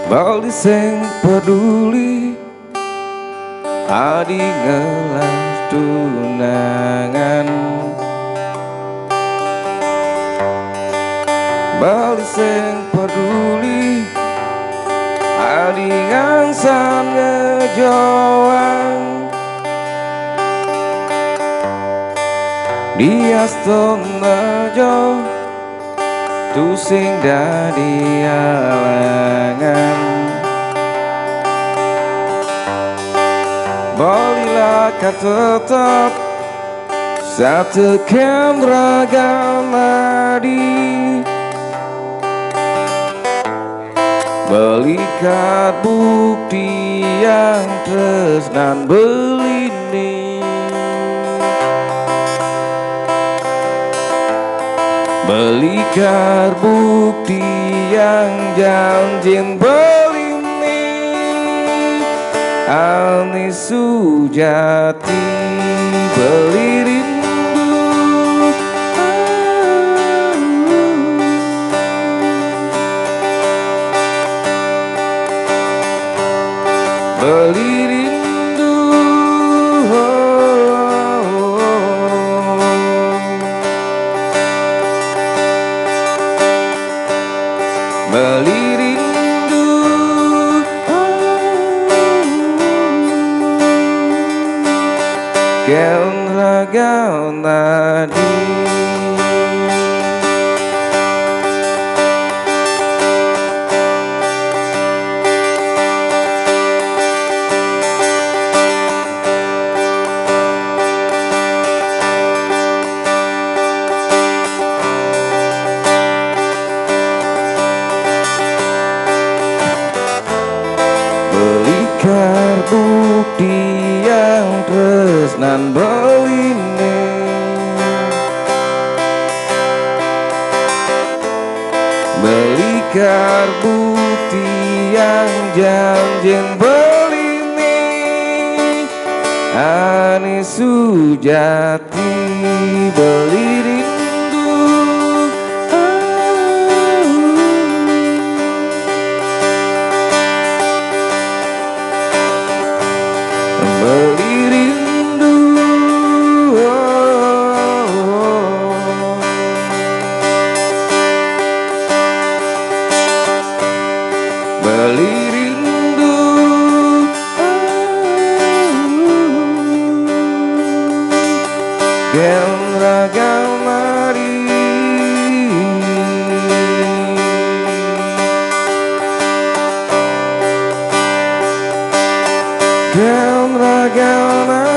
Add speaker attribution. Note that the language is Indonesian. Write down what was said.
Speaker 1: Bali sing peduli adi ngelas tunangan. Bali sing peduli adi ngangsan ngejoan. Diaston nejo tu sing dadi alangan. Balilah kau tetap satukan ragam nadi. Belikan bukti yang tresnan belini. Belikan bukti yang janjin belini. Ani sujati beli rindu. Beli rindu. Beli rindu. Keun ragau nadi. Belikan bukti yang tresnan beline. Belikan bukti yang janjin beline. Ani sujati beli rindu. Beli rindu. Beli rindu. Keun ragam nadi. Keun ragam nadi.